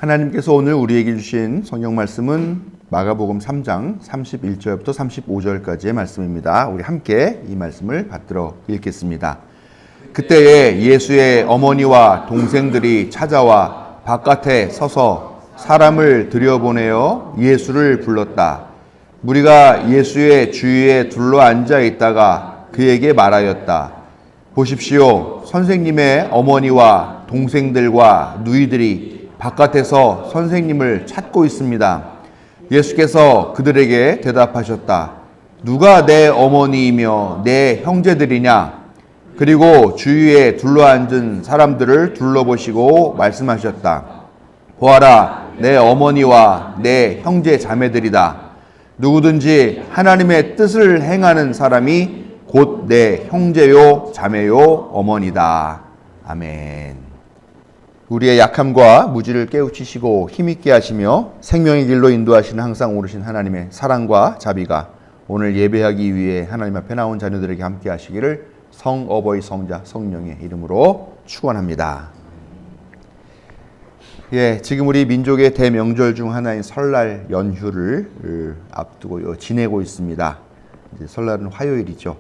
하나님께서 오늘 우리에게 주신 성경 말씀은 마가복음 3장 31절부터 35절까지의 말씀입니다. 우리 함께 이 말씀을 받들어 읽겠습니다. 그때에 예수의 어머니와 동생들이 찾아와 바깥에 서서 사람을 들여보내어 예수를 불렀다. 무리가 예수의 주위에 둘러앉아 있다가 그에게 말하였다. 보십시오. 선생님의 어머니와 동생들과 누이들이 바깥에서 선생님을 찾고 있습니다. 예수께서 그들에게 대답하셨다. 누가 내 어머니이며 내 형제들이냐? 그리고 주위에 둘러앉은 사람들을 둘러보시고 말씀하셨다. 보아라, 내 어머니와 내 형제 자매들이다. 누구든지 하나님의 뜻을 행하는 사람이 곧 내 형제요 자매요 어머니다. 아멘. 우리의 약함과 무지를 깨우치시고 힘있게 하시며 생명의 길로 인도하시는 항상 오르신 하나님의 사랑과 자비가 오늘 예배하기 위해 하나님 앞에 나온 자녀들에게 함께 하시기를 성어버이 성자 성령의 이름으로 축원합니다. 지금 우리 민족의 대명절 중 하나인 설날 연휴를 앞두고 지내고 있습니다. 이제 설날은 화요일이죠.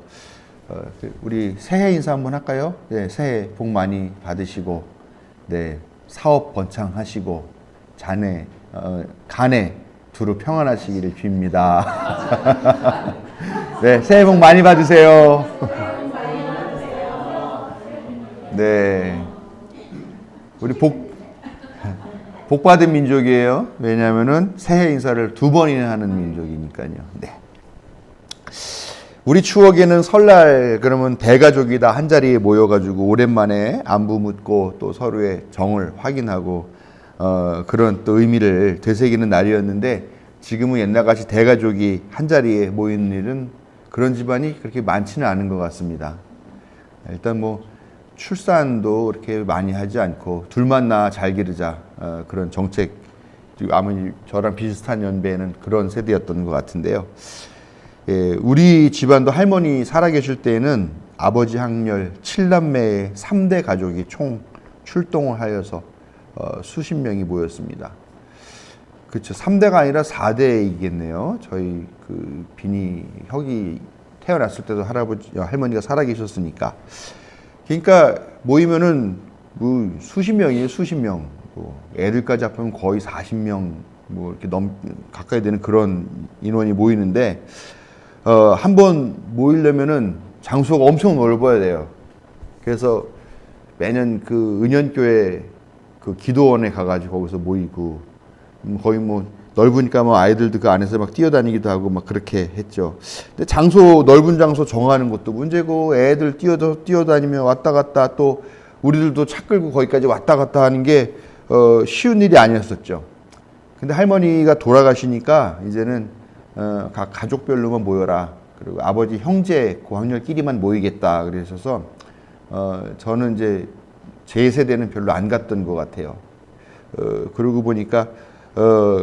우리 새해 인사 한번 할까요? 새해 복 많이 받으시고 사업 번창하시고 간에 두루 평안하시기를 빕니다. 새해 복 많이 받으세요. 우리 복 받은 민족이에요. 왜냐하면은 새해 인사를 2번이나 하는 민족이니까요. 우리 추억에는 설날 그러면 대가족이 다 한자리에 모여가지고 오랜만에 안부 묻고 또 서로의 정을 확인하고 그런 또 의미를 되새기는 날이었는데 지금은 옛날같이 대가족이 한자리에 모이는 일은 그런 집안이 그렇게 많지는 않은 것 같습니다. 일단 출산도 그렇게 많이 하지 않고 둘만 낳아 잘 기르자 그런 정책, 아무리 저랑 비슷한 연배에는 그런 세대였던 것 같은데요. 우리 집안도 할머니 살아계실 때에는 아버지 항렬 7남매의 3대 가족이 총 출동을 하여서 수십 명이 모였습니다. 그렇죠. 3대가 아니라 4대이겠네요. 저희 비니 혁이 태어났을 때도 할머니가 살아계셨으니까. 그러니까 모이면은 수십 명이에요. 수십 명. 애들까지 합하면 거의 40명 이렇게 가까이 되는 그런 인원이 모이는데 한번 모이려면은 장소가 엄청 넓어야 돼요. 그래서 매년 은현교회 기도원에 가가지고 거기서 모이고 거의 넓으니까 아이들도 그 안에서 막 뛰어다니기도 하고 막 그렇게 했죠. 근데 넓은 장소 정하는 것도 문제고 애들 뛰어다니며 왔다 갔다 또 우리들도 차 끌고 거기까지 왔다 갔다 하는 게 쉬운 일이 아니었었죠. 근데 할머니가 돌아가시니까 이제는 각 가족별로만 모여라. 그리고 아버지 형제 고학년끼리만 모이겠다. 그러셔서 저는 이제 제 세대는 별로 안 갔던 것 같아요. 그러고 보니까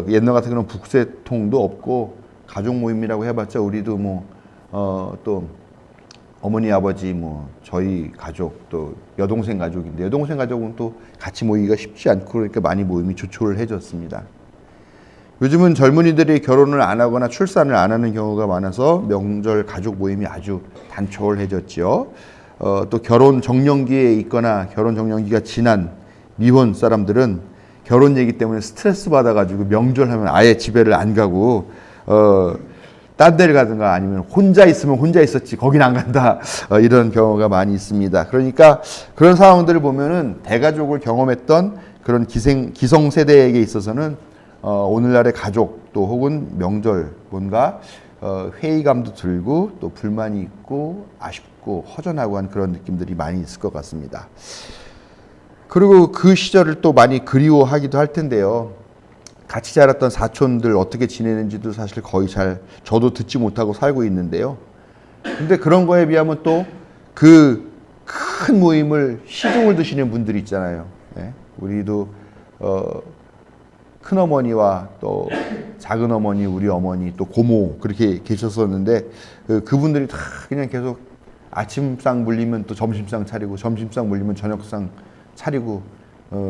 옛날 같은 그런 북새통도 없고 가족 모임이라고 해봤자 우리도 또 어머니 아버지 저희 가족 또 여동생 가족인데 여동생 가족은 또 같이 모이기가 쉽지 않고 그러니까 많이 모임이 조촐을 해졌습니다. 요즘은 젊은이들이 결혼을 안 하거나 출산을 안 하는 경우가 많아서 명절 가족 모임이 아주 단촐해졌죠. 또 결혼 정년기에 있거나 결혼 정년기가 지난 미혼 사람들은 결혼 얘기 때문에 스트레스 받아가지고 명절 하면 아예 집에를 안 가고 딴 데를 가든가 아니면 혼자 있으면 혼자 있었지 거긴 안 간다 이런 경우가 많이 있습니다. 그러니까 그런 상황들을 보면은 대가족을 경험했던 그런 기성세대에게 있어서는 오늘날의 가족 또 혹은 명절 뭔가 회의감도 들고 또 불만이 있고 아쉽고 허전하고 한 그런 느낌들이 많이 있을 것 같습니다. 그리고 그 시절을 또 많이 그리워하기도 할 텐데요. 같이 자랐던 사촌들 어떻게 지내는지도 사실 거의 저도 듣지 못하고 살고 있는데요. 근데 그런 거에 비하면 또 그 큰 모임을 시중을 드시는 분들이 있잖아요. 우리도 큰어머니와 또 작은어머니, 우리 어머니, 또 고모 그렇게 계셨었는데 그분들이 다 그냥 계속 아침상 물리면 또 점심상 차리고 점심상 물리면 저녁상 차리고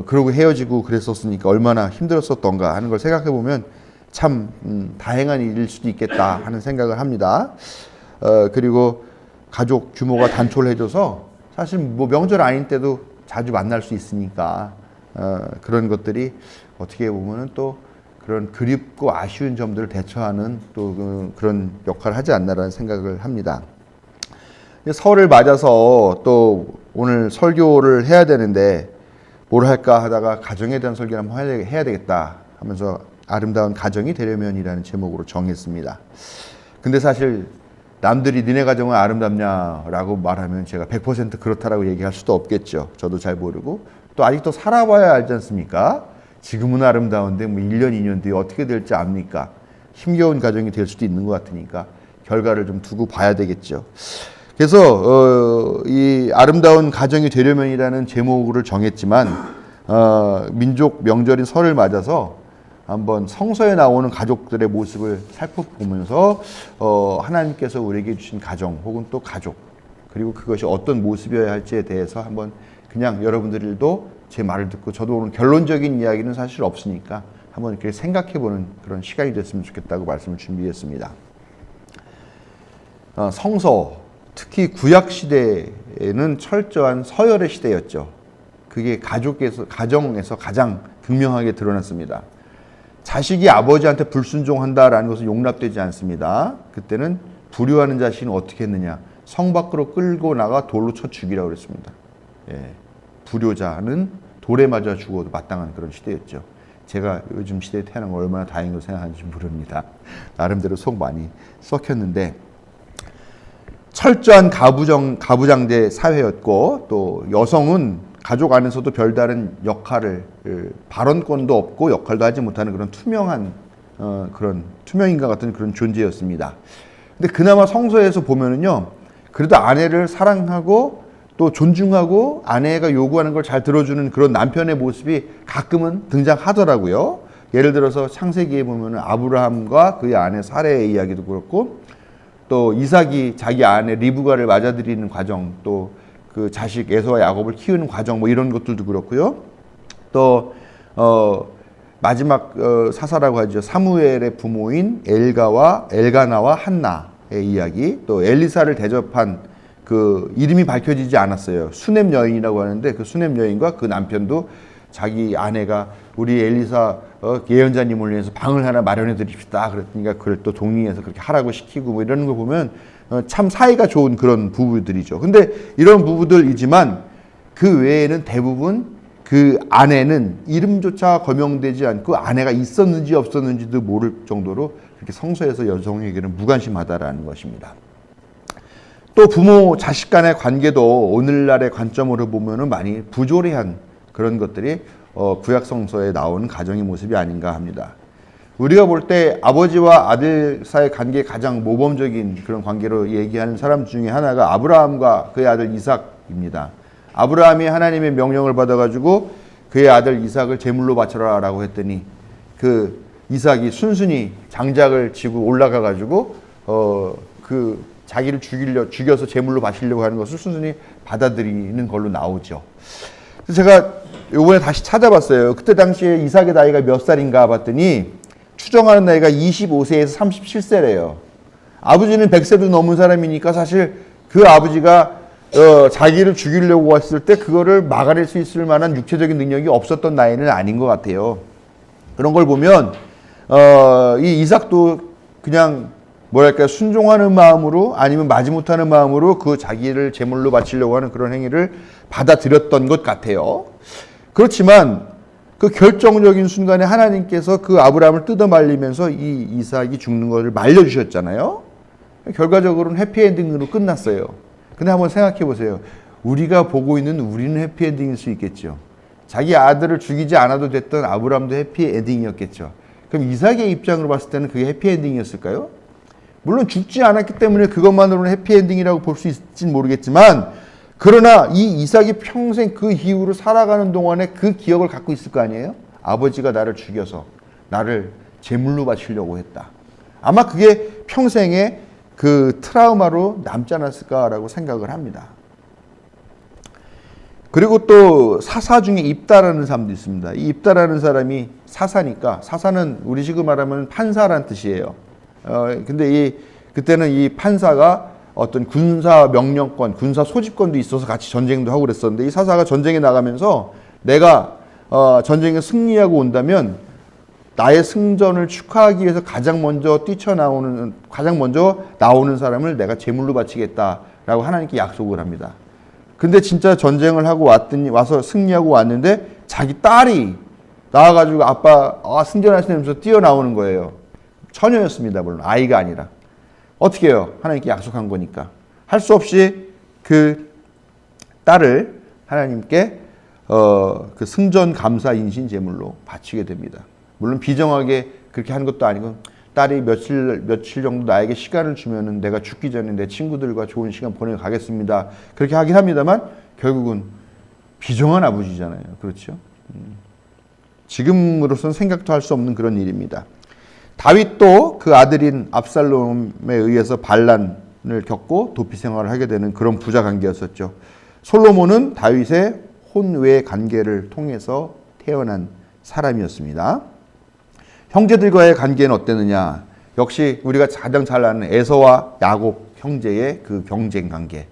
그러고 헤어지고 그랬었으니까 얼마나 힘들었었던가 하는 걸 생각해 보면 참 다행한 일일 수도 있겠다 하는 생각을 합니다. 그리고 가족 규모가 단촐해져서 사실 뭐 명절 아닌 때도 자주 만날 수 있으니까 그런 것들이 어떻게 보면은 또 그런 그립고 아쉬운 점들을 대처하는 또 그런 역할을 하지 않나라는 생각을 합니다. 설을 맞아서 또 오늘 설교를 해야 되는데 뭘 할까 하다가 가정에 대한 설교를 한번 해야 되겠다 하면서 아름다운 가정이 되려면이라는 제목으로 정했습니다. 근데 사실 남들이 니네 가정은 아름답냐라고 말하면 제가 100% 그렇다라고 얘기할 수도 없겠죠. 저도 잘 모르고 또 아직도 살아봐야 알지 않습니까? 지금은 아름다운데 뭐 1년, 2년 뒤에 어떻게 될지 압니까? 힘겨운 가정이 될 수도 있는 것 같으니까 결과를 좀 두고 봐야 되겠죠. 그래서 이 아름다운 가정이 되려면이라는 제목을 정했지만 민족 명절인 설을 맞아서 한번 성서에 나오는 가족들의 모습을 살펴보면서 하나님께서 우리에게 주신 가정 혹은 또 가족 그리고 그것이 어떤 모습이어야 할지에 대해서 한번 그냥 여러분들도 제 말을 듣고 저도 오늘 결론적인 이야기는 사실 없으니까 한번 이렇게 생각해보는 그런 시간이 됐으면 좋겠다고 말씀을 준비했습니다. 성서 특히 구약 시대에는 철저한 서열의 시대였죠. 그게 가정에서 가장 극명하게 드러났습니다. 자식이 아버지한테 불순종한다라는 것은 용납되지 않습니다. 그때는 불효하는 자식은 어떻게 했느냐? 성 밖으로 끌고 나가 돌로 쳐 죽이라고 그랬습니다. 불효자는 돌에 맞아 죽어도 마땅한 그런 시대였죠. 제가 요즘 시대에 태어난 걸 얼마나 다행으로 생각하는지 모릅니다. 나름대로 속 많이 썩혔는데 철저한 가부장제 사회였고 또 여성은 가족 안에서도 별다른 역할을 발언권도 없고 역할도 하지 못하는 그런 그런 투명인간 같은 그런 존재였습니다. 근데 그나마 성서에서 보면은요, 그래도 아내를 사랑하고 또 존중하고 아내가 요구하는 걸 잘 들어주는 그런 남편의 모습이 가끔은 등장하더라고요. 예를 들어서 창세기에 보면은 아브라함과 그의 아내 사레의 이야기도 그렇고 또 이삭이 자기 아내 리브가를 맞아들이는 과정 또 그 자식 에서와 야곱을 키우는 과정 뭐 이런 것들도 그렇고요. 또 마지막 사사라고 하죠. 사무엘의 부모인 엘가나와 한나의 이야기 또 엘리사를 대접한 그 이름이 밝혀지지 않았어요. 수넴 여인이라고 하는데 그 수넴 여인과 그 남편도 자기 아내가 우리 엘리사 예언자님을 위해서 방을 하나 마련해 드립시다. 그랬으니까 그걸 또 동의해서 그렇게 하라고 시키고 뭐 이러는 거 보면 참 사이가 좋은 그런 부부들이죠. 근데 이런 부부들이지만 그 외에는 대부분 그 아내는 이름조차 거명되지 않고 아내가 있었는지 없었는지도 모를 정도로 그렇게 성서에서 여성에게는 무관심하다라는 것입니다. 또 부모 자식 간의 관계도 오늘날의 관점으로 보면은 많이 부조리한 그런 것들이 구약 성서에 나오는 가정의 모습이 아닌가 합니다. 우리가 볼 때 아버지와 아들 사이의 관계 가장 모범적인 그런 관계로 얘기하는 사람 중에 하나가 아브라함과 그의 아들 이삭입니다. 아브라함이 하나님의 명령을 받아가지고 그의 아들 이삭을 제물로 바쳐라라고 했더니 그 이삭이 순순히 장작을 지고 올라가가지고 그 자기를 죽여서 제물로 바치려고 하는 것을 순순히 받아들이는 걸로 나오죠. 그래서 제가 이번에 다시 찾아봤어요. 그때 당시에 이삭의 나이가 몇 살인가 봤더니 추정하는 나이가 25세에서 37세래요. 아버지는 100세도 넘은 사람이니까 사실 그 아버지가 자기를 죽이려고 했을 때 그거를 막아낼 수 있을 만한 육체적인 능력이 없었던 나이는 아닌 것 같아요. 그런 걸 보면 이 이삭도 그냥 뭐랄까 순종하는 마음으로 아니면 마지못하는 마음으로 그 자기를 제물로 바치려고 하는 그런 행위를 받아들였던 것 같아요. 그렇지만 그 결정적인 순간에 하나님께서 그 아브라함을 뜯어 말리면서 이 이삭이 죽는 것을 말려주셨잖아요. 결과적으로는 해피엔딩으로 끝났어요. 근데 한번 생각해 보세요. 우리가 보고 있는 우리는 해피엔딩일 수 있겠죠. 자기 아들을 죽이지 않아도 됐던 아브라함도 해피엔딩이었겠죠. 그럼 이삭의 입장으로 봤을 때는 그게 해피엔딩이었을까요? 물론 죽지 않았기 때문에 그것만으로는 해피엔딩이라고 볼 수 있을지는 모르겠지만 그러나 이 이삭이 평생 그 이후로 살아가는 동안에 그 기억을 갖고 있을 거 아니에요? 아버지가 나를 죽여서 나를 제물로 바치려고 했다. 아마 그게 평생의 그 트라우마로 남지 않았을까라고 생각을 합니다. 그리고 또 사사 중에 입다라는 사람도 있습니다. 이 입다라는 사람이 사사니까, 사사는 우리식으로 말하면 판사란 뜻이에요. 근데 그때는 이 판사가 어떤 군사 명령권, 군사 소집권도 있어서 같이 전쟁도 하고 그랬었는데, 이 사사가 전쟁에 나가면서 내가 전쟁에 승리하고 온다면 나의 승전을 축하하기 위해서 가장 먼저 나오는 사람을 내가 제물로 바치겠다라고 하나님께 약속을 합니다. 근데 진짜 전쟁을 하고 와서 승리하고 왔는데 자기 딸이 나와가지고 아빠 승전하시면서 뛰어나오는 거예요. 처녀였습니다. 물론 아이가 아니라. 어떻게 해요? 하나님께 약속한 거니까. 할 수 없이 그 딸을 하나님께 그 승전 감사 인신 제물로 바치게 됩니다. 물론 비정하게 그렇게 하는 것도 아니고, 딸이 며칠 정도 나에게 시간을 주면은 내가 죽기 전에 내 친구들과 좋은 시간 보내고 가겠습니다. 그렇게 하긴 합니다만 결국은 비정한 아버지잖아요. 그렇죠? 지금으로서는 생각도 할 수 없는 그런 일입니다. 다윗도 그 아들인 압살롬에 의해서 반란을 겪고 도피 생활을 하게 되는 그런 부자 관계였었죠. 솔로몬은 다윗의 혼외 관계를 통해서 태어난 사람이었습니다. 형제들과의 관계는 어땠느냐? 역시 우리가 가장 잘 아는 에서와 야곱 형제의 그 경쟁 관계.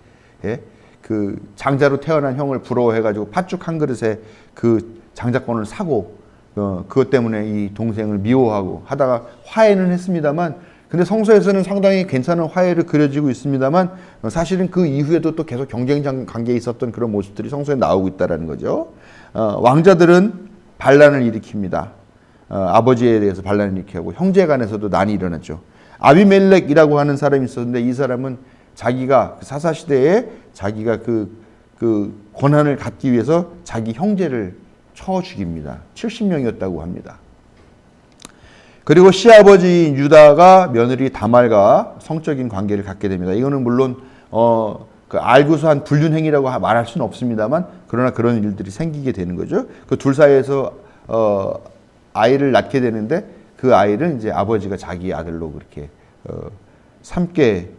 그 장자로 태어난 형을 부러워해가지고 팥죽 한 그릇에 그 장자권을 사고, 그것 때문에 이 동생을 미워하고 하다가 화해는 했습니다만, 근데 성서에서는 상당히 괜찮은 화해를 그려지고 있습니다만, 사실은 그 이후에도 또 계속 경쟁 관계에 있었던 그런 모습들이 성서에 나오고 있다는 거죠. 왕자들은 반란을 일으킵니다. 아버지에 대해서 반란을 일으키고 형제 간에서도 난이 일어났죠. 아비멜렉이라고 하는 사람이 있었는데, 이 사람은 자기가 사사 시대에 자기가 그 권한을 갖기 위해서 자기 형제를 쳐 죽입니다. 70명이었다고 합니다. 그리고 시아버지인 유다가 며느리 다말과 성적인 관계를 갖게 됩니다. 이거는 물론 그 알고서 한 불륜행위라고 말할 수는 없습니다만, 그러나 그런 일들이 생기게 되는 거죠. 그 둘 사이에서 아이를 낳게 되는데, 그 아이를 이제 아버지가 자기 아들로 그렇게 삼게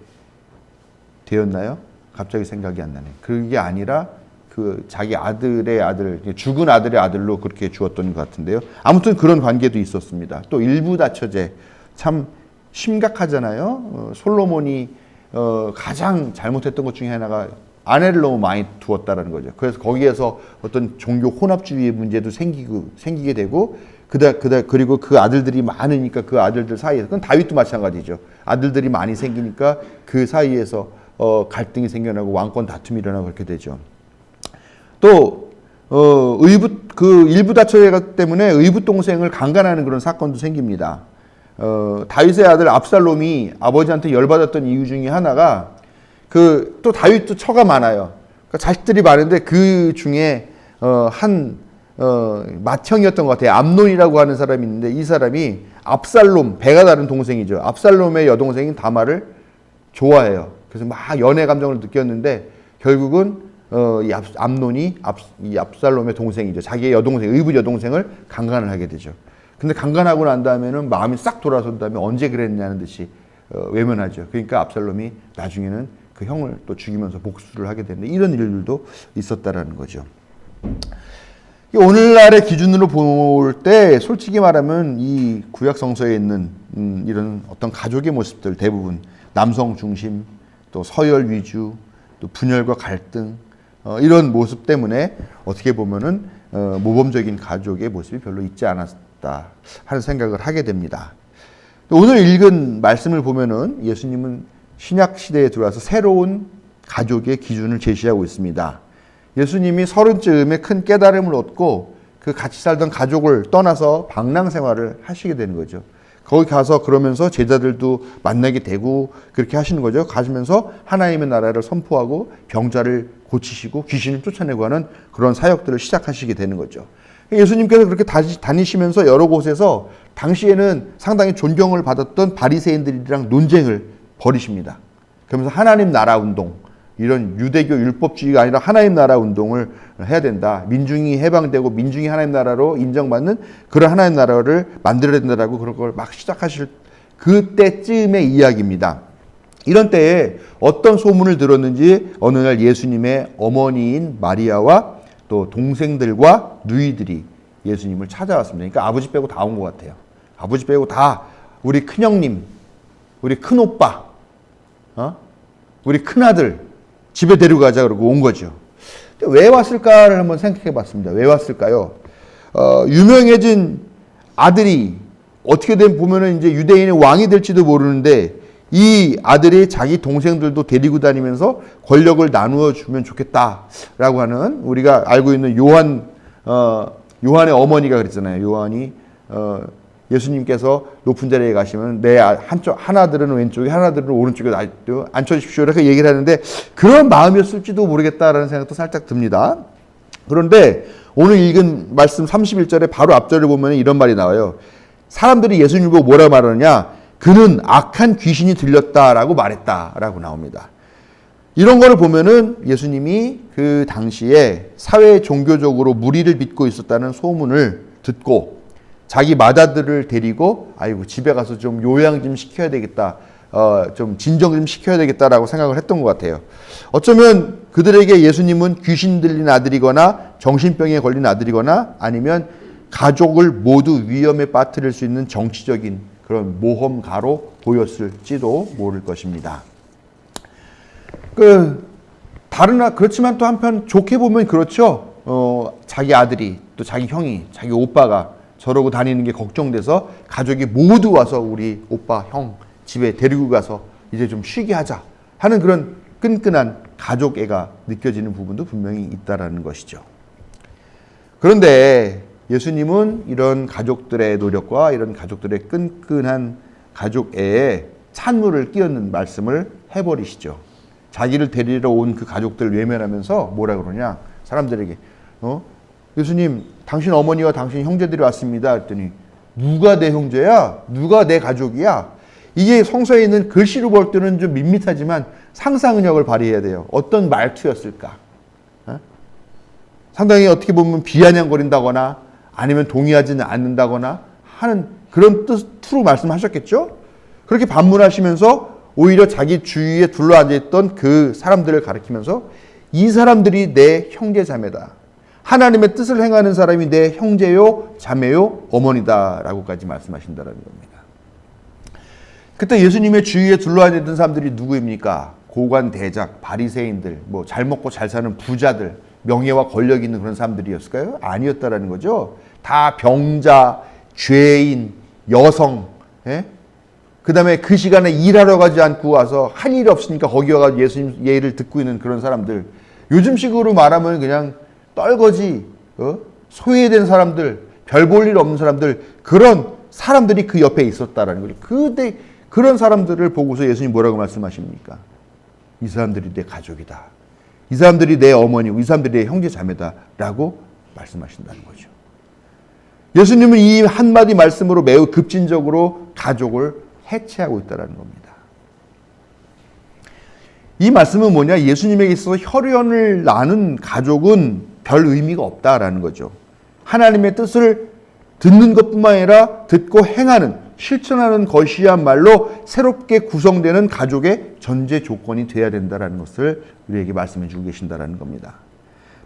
되었나요? 갑자기 생각이 안 나네. 그게 아니라 그 자기 아들의 아들, 죽은 아들의 아들로 그렇게 주었던 것 같은데요. 아무튼 그런 관계도 있었습니다. 또 일부다처제, 참 심각하잖아요. 솔로몬이 가장 잘못했던 것 중에 하나가 아내를 너무 많이 두었다라는 거죠. 그래서 거기에서 어떤 종교 혼합주의의 문제도 생기게 되고, 그리고 그 아들들이 많으니까 그 아들들 사이에서, 그건 다윗도 마찬가지죠. 아들들이 많이 생기니까 그 사이에서 갈등이 생겨나고 왕권 다툼이 일어나고 그렇게 되죠. 또 일부 다처제 때문에 의붓 동생을 강간하는 그런 사건도 생깁니다. 다윗의 아들 압살롬이 아버지한테 열받았던 이유 중에 하나가 또 다윗도 처가 많아요. 그러니까 자식들이 많은데 그 중에 맏형이었던 것 같아요. 암논이라고 하는 사람이 있는데, 이 사람이 압살롬, 배가 다른 동생이죠. 압살롬의 여동생인 다말을 좋아해요. 그래서 막 연애 감정을 느꼈는데, 결국은 이 암논이 이 압살롬의 동생이죠. 자기의 여동생, 의붓 여동생을 강간을 하게 되죠. 근데 강간하고 난 다음에는 마음이 싹 돌아선 다음에 언제 그랬냐는 듯이 외면하죠. 그러니까 압살롬이 나중에는 그 형을 또 죽이면서 복수를 하게 되는데, 이런 일들도 있었다라는 거죠. 오늘날의 기준으로 볼 때 솔직히 말하면 이 구약 성서에 있는 이런 어떤 가족의 모습들, 대부분 남성 중심, 또 서열 위주, 또 분열과 갈등, 이런 모습 때문에 어떻게 보면은 모범적인 가족의 모습이 별로 있지 않았다 하는 생각을 하게 됩니다. 오늘 읽은 말씀을 보면은 예수님은 신약 시대에 들어와서 새로운 가족의 기준을 제시하고 있습니다. 예수님이 30쯤에 큰 깨달음을 얻고 그 같이 살던 가족을 떠나서 방랑 생활을 하시게 되는 거죠. 거기 가서 그러면서 제자들도 만나게 되고 그렇게 하시는 거죠. 가시면서 하나님의 나라를 선포하고 병자를 고치시고 귀신을 쫓아내고 하는 그런 사역들을 시작하시게 되는 거죠. 예수님께서 그렇게 다니시면서 여러 곳에서 당시에는 상당히 존경을 받았던 바리새인들이랑 논쟁을 벌이십니다. 그러면서 하나님 나라 운동, 이런 유대교 율법주의가 아니라 하나님 나라 운동을 해야 된다. 민중이 해방되고 민중이 하나님 나라로 인정받는 그런 하나님 나라를 만들어야 된다라고 그런 걸 막 시작하실 그때쯤의 이야기입니다. 이런 때에 어떤 소문을 들었는지 어느 날 예수님의 어머니인 마리아와 또 동생들과 누이들이 예수님을 찾아왔습니다. 그러니까 아버지 빼고 다 온 것 같아요. 아버지 빼고 다 우리 큰형님, 우리 큰오빠, 우리 큰아들 집에 데려가자 그러고 온 거죠. 왜 왔을까를 한번 생각해 봤습니다. 왜 왔을까요? 유명해진 아들이 어떻게 된 보면은 이제 유대인의 왕이 될지도 모르는데 이 아들이 자기 동생들도 데리고 다니면서 권력을 나누어 주면 좋겠다라고 하는, 우리가 알고 있는 요한의 어머니가 그랬잖아요. 요한이 예수님께서 높은 자리에 가시면 내 하나들은 왼쪽에 하나들은 오른쪽에 앉혀주십시오 이렇게 얘기를 하는데 그런 마음이었을지도 모르겠다라는 생각도 살짝 듭니다. 그런데 오늘 읽은 말씀 31절에 바로 앞절을 보면 이런 말이 나와요. 사람들이 예수님을 보고 뭐라 말하느냐? 그는 악한 귀신이 들렸다라고 말했다라고 나옵니다. 이런 거를 보면은 예수님이 그 당시에 사회 종교적으로 무리를 빚고 있었다는 소문을 듣고 자기 맏아들을 데리고 아이고 집에 가서 좀 요양 좀 시켜야 되겠다, 좀 진정 좀 시켜야 되겠다라고 생각을 했던 것 같아요. 어쩌면 그들에게 예수님은 귀신 들린 아들이거나 정신병에 걸린 아들이거나 아니면 가족을 모두 위험에 빠뜨릴 수 있는 정치적인 그런 모험가로 보였을지도 모를 것입니다. 그렇지만 또 한편 좋게 보면 그렇죠. 자기 아들이 또 자기 형이 자기 오빠가 저러고 다니는 게 걱정돼서 가족이 모두 와서 우리 오빠 형 집에 데리고 가서 이제 좀 쉬게 하자 하는 그런 끈끈한 가족애가 느껴지는 부분도 분명히 있다라는 것이죠. 그런데 예수님은 이런 가족들의 노력과 이런 가족들의 끈끈한 가족애에 찬물을 끼얹는 말씀을 해버리시죠. 자기를 데리러 온 그 가족들을 외면하면서 뭐라 그러냐? 사람들에게 예수님, 당신 어머니와 당신 형제들이 왔습니다. 했더니 누가 내 형제야? 누가 내 가족이야? 이게 성서에 있는 글씨로 볼 때는 좀 밋밋하지만 상상력을 발휘해야 돼요. 어떤 말투였을까? 상당히 어떻게 보면 비아냥거린다거나 아니면 동의하지는 않는다거나 하는 그런 뜻으로 말씀하셨겠죠? 그렇게 반문하시면서 오히려 자기 주위에 둘러앉아있던 그 사람들을 가리키면서 이 사람들이 내 형제 자매다. 하나님의 뜻을 행하는 사람이 내 형제요, 자매요, 어머니다라고까지 말씀하신다는 겁니다. 그때 예수님의 주위에 둘러앉아있던 사람들이 누구입니까? 고관 대작, 바리새인들, 뭐 잘 먹고 잘 사는 부자들, 명예와 권력이 있는 그런 사람들이었을까요? 아니었다라는 거죠. 다 병자, 죄인, 여성, 그 다음에 그 시간에 일하러 가지 않고 와서 할 일이 없으니까 거기 와가지고 예수님 예를 듣고 있는 그런 사람들. 요즘식으로 말하면 그냥 떨거지, 소외된 사람들, 별 볼 일 없는 사람들, 그런 사람들이 그 옆에 있었다라는 거죠. 그때 그런 사람들을 보고서 예수님 뭐라고 말씀하십니까? 이 사람들이 내 가족이다. 이 사람들이 내 어머니고 이 사람들이 내 형제 자매다라고 말씀하신다는 거죠. 예수님은 이 한마디 말씀으로 매우 급진적으로 가족을 해체하고 있다는 겁니다. 이 말씀은 뭐냐? 예수님에게 있어서 혈연을 나눈 가족은 별 의미가 없다라는 거죠. 하나님의 뜻을 듣는 것뿐만 아니라 듣고 행하는, 실천하는 것이야말로 새롭게 구성되는 가족의 전제 조건이 되어야 된다는 것을 우리에게 말씀해 주고 계신다는 겁니다.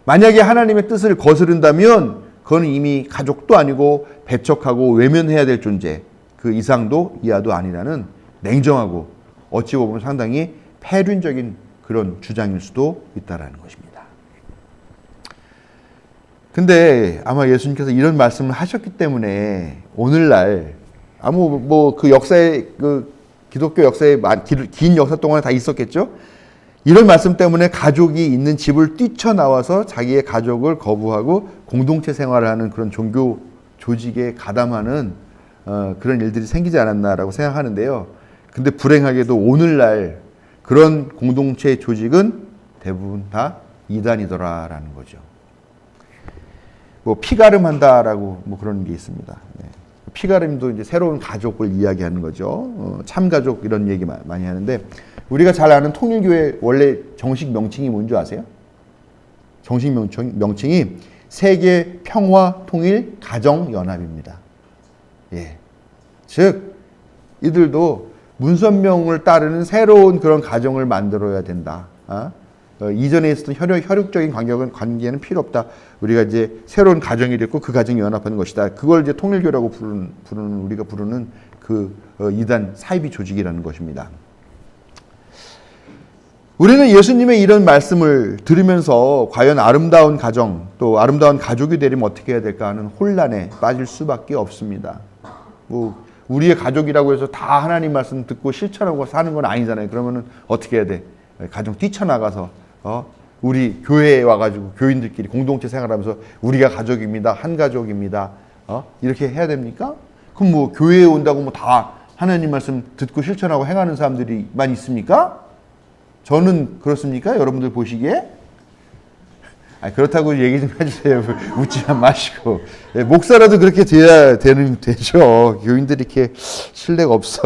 만약에 하나님의 뜻을 거스른다면 그건 이미 가족도 아니고 배척하고 외면해야 될 존재, 그 이상도 이하도 아니라는 냉정하고 어찌 보면 상당히 폐륜적인 그런 주장일 수도 있다는 것입니다. 근데 아마 예수님께서 이런 말씀을 하셨기 때문에 오늘날 그 역사의 그 기독교 역사의 긴 역사 동안에 다 있었겠죠. 이런 말씀 때문에 가족이 있는 집을 뛰쳐나와서 자기의 가족을 거부하고 공동체 생활을 하는 그런 종교 조직에 가담하는 그런 일들이 생기지 않았나라고 생각하는데요. 근데 불행하게도 오늘날 그런 공동체 조직은 대부분 다 이단이더라라는 거죠. 뭐 피가름한다라고 뭐 그런 게 있습니다. 네. 피가름도 이제 새로운 가족을 이야기하는 거죠. 참가족 이런 얘기 많이 하는데 우리가 잘 아는 통일교회 원래 정식 명칭이 뭔지 아세요? 정식 명칭이 세계 평화 통일 가정 연합입니다. 예. 즉 이들도 문선명을 따르는 새로운 그런 가정을 만들어야 된다. 이전에 있었던 혈육적인 관계는 필요 없다. 우리가 이제 새로운 가정이 됐고 그 가정이 연합하는 것이다. 그걸 이제 통일교라고 우리가 부르는 그 이단 사이비 조직이라는 것입니다. 우리는 예수님의 이런 말씀을 들으면서 과연 아름다운 가정 또 아름다운 가족이 되려면 어떻게 해야 될까 하는 혼란에 빠질 수밖에 없습니다. 뭐 우리의 가족이라고 해서 다 하나님 말씀 듣고 실천하고 사는 건 아니잖아요. 그러면은 어떻게 해야 돼? 가정 뛰쳐나가서 우리 교회에 와가지고 교인들끼리 공동체 생활하면서 우리가 가족입니다, 한 가족입니다. 이렇게 해야 됩니까? 그럼 뭐 교회에 온다고 뭐 다 하나님 말씀 듣고 실천하고 행하는 사람들이만 있습니까? 저는 그렇습니까? 여러분들 보시기에? 그렇다고 얘기 좀 해주세요. 웃지만 마시고. 목사라도 그렇게 돼야 되죠. 교인들이 이렇게 신뢰가 없어.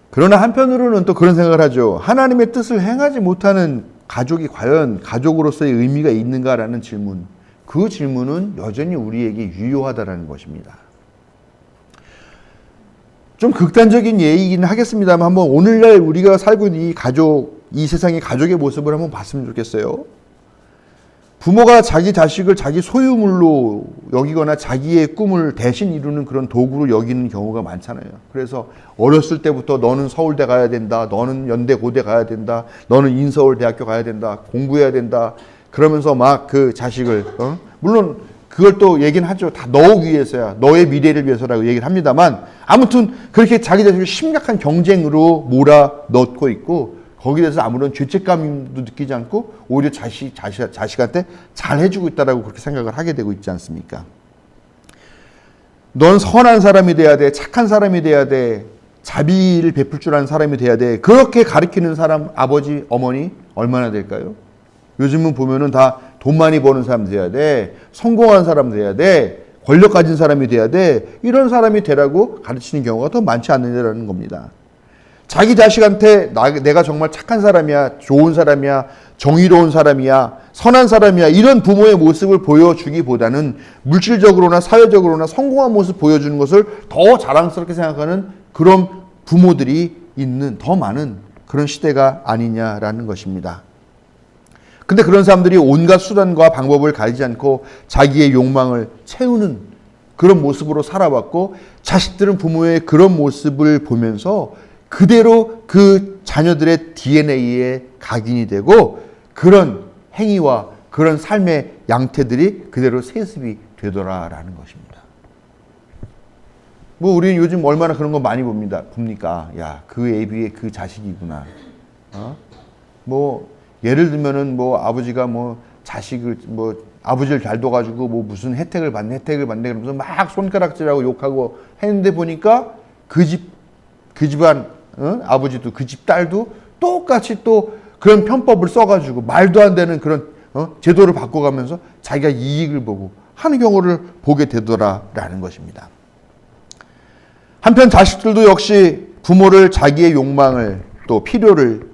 그러나 한편으로는 또 그런 생각을 하죠. 하나님의 뜻을 행하지 못하는 가족이 과연 가족으로서의 의미가 있는가라는 질문. 그 질문은 여전히 우리에게 유효하다라는 것입니다. 좀 극단적인 예이기는 하겠습니다만 한번 오늘날 우리가 살고 있는 이 세상의 가족의 모습을 한번 봤으면 좋겠어요. 부모가 자기 자식을 자기 소유물로 여기거나 자기의 꿈을 대신 이루는 그런 도구로 여기는 경우가 많잖아요. 그래서 어렸을 때부터 너는 서울대 가야 된다, 너는 연대 고대 가야 된다, 너는 인서울대학교 가야 된다, 공부해야 된다. 그러면서 막 그 자식을 물론 그걸 또 얘기는 하죠. 다 너를 위해서야. 너의 미래를 위해서라고 얘기를 합니다만 아무튼 그렇게 자기 자식을 심각한 경쟁으로 몰아넣고 있고 거기에 대해서 아무런 죄책감도 느끼지 않고 오히려 자식한테 잘 해주고 있다라고 그렇게 생각을 하게 되고 있지 않습니까? 넌 선한 사람이 돼야 돼. 착한 사람이 돼야 돼. 자비를 베풀 줄 아는 사람이 돼야 돼. 그렇게 가르치는 사람, 아버지, 어머니 얼마나 될까요? 요즘은 보면은 다 돈 많이 버는 사람 돼야 돼. 성공한 사람 돼야 돼. 권력 가진 사람이 돼야 돼. 이런 사람이 되라고 가르치는 경우가 더 많지 않느냐라는 겁니다. 자기 자식한테 내가 정말 착한 사람이야, 좋은 사람이야, 정의로운 사람이야, 선한 사람이야 이런 부모의 모습을 보여주기보다는 물질적으로나 사회적으로나 성공한 모습 보여주는 것을 더 자랑스럽게 생각하는 그런 부모들이 있는 더 많은 그런 시대가 아니냐라는 것입니다. 근데 그런 사람들이 온갖 수단과 방법을 가리지 않고 자기의 욕망을 채우는 그런 모습으로 살아왔고 자식들은 부모의 그런 모습을 보면서 그대로 그 자녀들의 DNA에 각인이 되고 그런 행위와 그런 삶의 양태들이 그대로 세습이 되더라라는 것입니다. 뭐 우리는 요즘 얼마나 그런 거 많이 봅니까? 야, 그 애비의 그 자식이구나. 뭐 예를 들면은 뭐 아버지가 뭐 자식을 뭐 아버지를 잘 둬가지고 뭐 무슨 혜택을 받네 그러면서 막 손가락질하고 욕하고 했는데 보니까 그 집안 아버지도 그 집 딸도 똑같이 또 그런 편법을 써가지고 말도 안 되는 그런 제도를 바꿔가면서 자기가 이익을 보고 하는 경우를 보게 되더라라는 것입니다. 한편 자식들도 역시 부모를 자기의 욕망을 또 필요를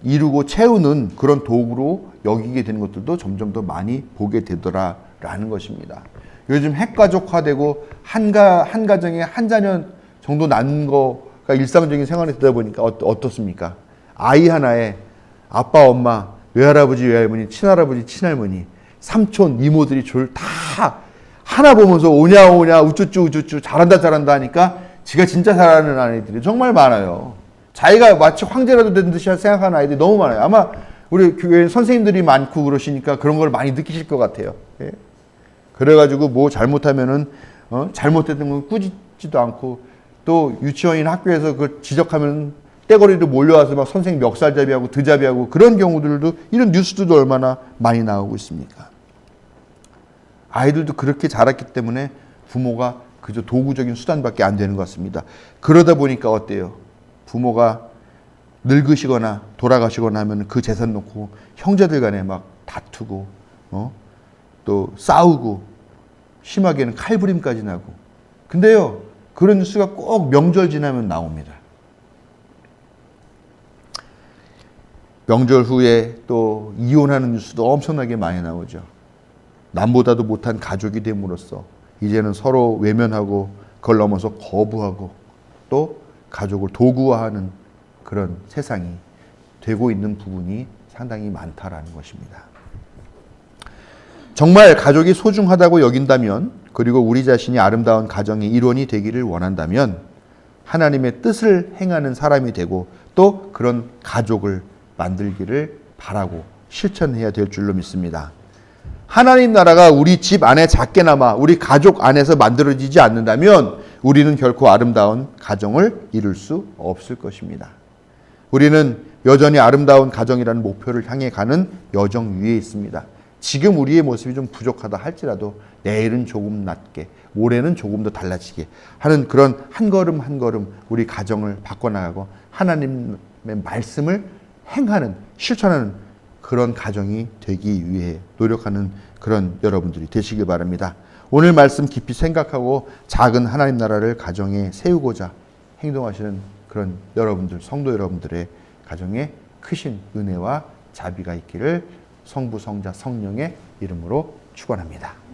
이루고 채우는 그런 도구로 여기게 되는 것들도 점점 더 많이 보게 되더라라는 것입니다. 요즘 핵가족화되고 한 가정에 한 자녀 정도 낳는 거가 일상적인 생활이 되다 보니까 어떻습니까? 아이 하나에 아빠, 엄마, 외할아버지, 외할머니, 친할아버지, 친할머니, 삼촌, 이모들이 다 하나 보면서 오냐 우쭈쭈 잘한다 하니까 지가 진짜 잘하는 아이들이 정말 많아요. 자기가 마치 황제라도 된 듯이 생각하는 아이들이 너무 많아요. 아마 우리 교회 선생님들이 많고 그러시니까 그런 걸 많이 느끼실 것 같아요. 예? 그래가지고 뭐 잘못하면은 잘못됐던 건 꾸짖지도 않고 또 유치원이나 학교에서 그걸 지적하면 떼거리로 몰려와서 막 선생님 멱살잡이하고 드잡이하고 그런 경우들도 이런 뉴스들도 얼마나 많이 나오고 있습니까? 아이들도 그렇게 자랐기 때문에 부모가 그저 도구적인 수단밖에 안 되는 것 같습니다. 그러다 보니까 어때요? 부모가 늙으시거나 돌아가시거나 하면 그 재산 놓고 형제들 간에 막 다투고 또 싸우고 심하게는 칼부림까지 나고 근데요 그런 뉴스가 꼭 명절 지나면 나옵니다. 명절 후에 또 이혼하는 뉴스도 엄청나게 많이 나오죠. 남보다도 못한 가족이 됨으로써 이제는 서로 외면하고 그걸 넘어서 거부하고 또 가족을 도구화하는 그런 세상이 되고 있는 부분이 상당히 많다라는 것입니다. 정말 가족이 소중하다고 여긴다면, 그리고 우리 자신이 아름다운 가정의 일원이 되기를 원한다면 하나님의 뜻을 행하는 사람이 되고 또 그런 가족을 만들기를 바라고 실천해야 될 줄로 믿습니다. 하나님 나라가 우리 집 안에 작게나마 우리 가족 안에서 만들어지지 않는다면 우리는 결코 아름다운 가정을 이룰 수 없을 것입니다. 우리는 여전히 아름다운 가정이라는 목표를 향해 가는 여정 위에 있습니다. 지금 우리의 모습이 좀 부족하다 할지라도 내일은 조금 낫게, 모레는 조금 더 달라지게 하는 그런 한 걸음 한 걸음 우리 가정을 바꿔나가고 하나님의 말씀을 행하는, 실천하는 그런 가정이 되기 위해 노력하는 그런 여러분들이 되시길 바랍니다. 오늘 말씀 깊이 생각하고 작은 하나님 나라를 가정에 세우고자 행동하시는 그런 여러분들, 성도 여러분들의 가정에 크신 은혜와 자비가 있기를 성부, 성자, 성령의 이름으로 축원합니다.